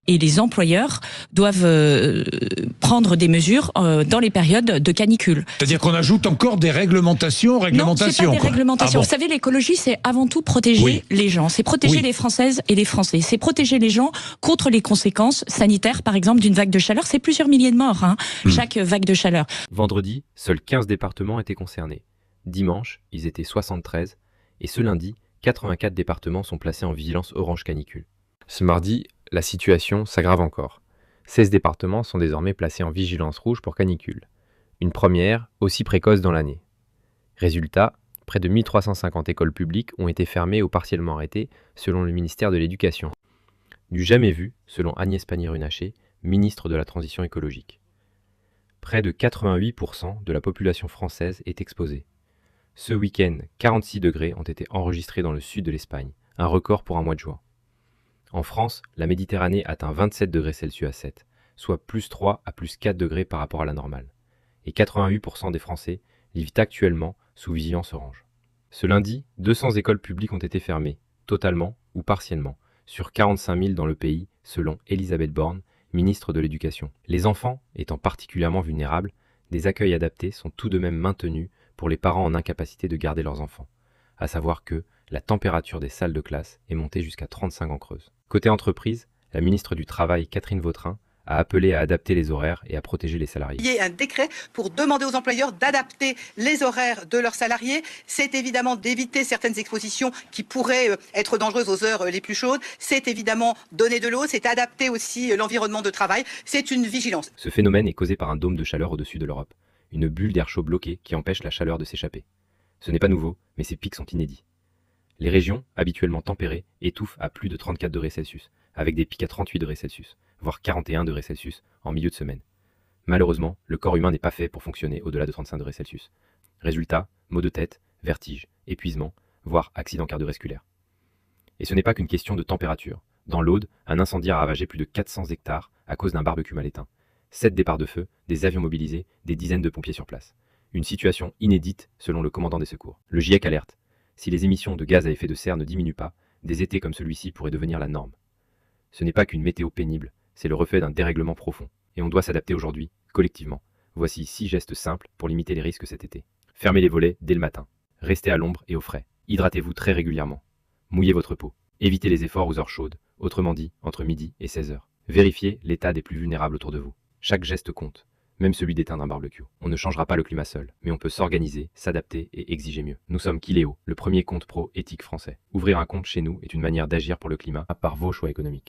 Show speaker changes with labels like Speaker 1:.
Speaker 1: et les employeurs doivent prendre des mesures dans les périodes de canicule.
Speaker 2: C'est-à-dire qu'on ajoute encore des réglementations.
Speaker 1: Non, c'est pas des réglementations.
Speaker 2: Ah bon.
Speaker 1: Vous savez, l'écologie, c'est avant tout protéger les gens. C'est protéger les Françaises et les Français. C'est protéger les gens contre les conséquences sanitaires, par exemple, d'une vague de chaleur. C'est plusieurs milliers de morts, chaque vague de chaleur.
Speaker 3: Vendredi, seuls 15 départements étaient concernés. Dimanche, ils étaient 73. Et ce lundi, 84 départements sont placés en vigilance orange canicule. Ce mardi, la situation s'aggrave encore. 16 départements sont désormais placés en vigilance rouge pour canicule. Une première aussi précoce dans l'année. Résultat, près de 1350 écoles publiques ont été fermées ou partiellement arrêtées selon le ministère de l'Éducation. Du jamais vu, selon Agnès Pannier-Runacher, ministre de la Transition écologique. Près de 88% de la population française est exposée. Ce week-end, 46 degrés ont été enregistrés dans le sud de l'Espagne, un record pour un mois de juin. En France, la Méditerranée atteint 27 degrés Celsius à 7, soit plus 3 à plus 4 degrés par rapport à la normale. Et 88% des Français vivent actuellement sous vigilance orange. Ce lundi, 200 écoles publiques ont été fermées, totalement ou partiellement, sur 45 000 dans le pays, selon Elisabeth Borne, ministre de l'Éducation. Les enfants, étant particulièrement vulnérables, des accueils adaptés sont tout de même maintenus pour les parents en incapacité de garder leurs enfants, à savoir que la température des salles de classe est montée jusqu'à 35 en Creuse. Côté entreprise, la ministre du Travail, Catherine Vautrin, a appelé à adapter les horaires et à protéger les salariés.
Speaker 4: Il y a un décret pour demander aux employeurs d'adapter les horaires de leurs salariés. C'est évidemment d'éviter certaines expositions qui pourraient être dangereuses aux heures les plus chaudes. C'est évidemment donner de l'eau, c'est adapter aussi l'environnement de travail. C'est une vigilance.
Speaker 3: Ce phénomène est causé par un dôme de chaleur au-dessus de l'Europe, une bulle d'air chaud bloquée qui empêche la chaleur de s'échapper. Ce n'est pas nouveau, mais ces pics sont inédits. Les régions, habituellement tempérées, étouffent à plus de 34 degrés Celsius, avec des pics à 38 degrés Celsius, voire 41 degrés Celsius en milieu de semaine. Malheureusement, le corps humain n'est pas fait pour fonctionner au-delà de 35 degrés Celsius. Résultat, maux de tête, vertige, épuisement, voire accident cardiovasculaire. Et ce n'est pas qu'une question de température. Dans l'Aude, un incendie a ravagé plus de 400 hectares à cause d'un barbecue mal éteint. 7 départs de feu, des avions mobilisés, des dizaines de pompiers sur place. Une situation inédite selon le commandant des secours. Le GIEC alerte. Si les émissions de gaz à effet de serre ne diminuent pas, des étés comme celui-ci pourraient devenir la norme. Ce n'est pas qu'une météo pénible, c'est le reflet d'un dérèglement profond. Et on doit s'adapter aujourd'hui, collectivement. Voici 6 gestes simples pour limiter les risques cet été. Fermez les volets dès le matin. Restez à l'ombre et au frais. Hydratez-vous très régulièrement. Mouillez votre peau. Évitez les efforts aux heures chaudes, autrement dit entre midi et 16 heures. Vérifiez l'état des plus vulnérables autour de vous. Chaque geste compte, même celui d'éteindre un barbecue. On ne changera pas le climat seul, mais on peut s'organiser, s'adapter et exiger mieux. Nous sommes Kiléo, le premier compte pro éthique français. Ouvrir un compte chez nous est une manière d'agir pour le climat par vos choix économiques.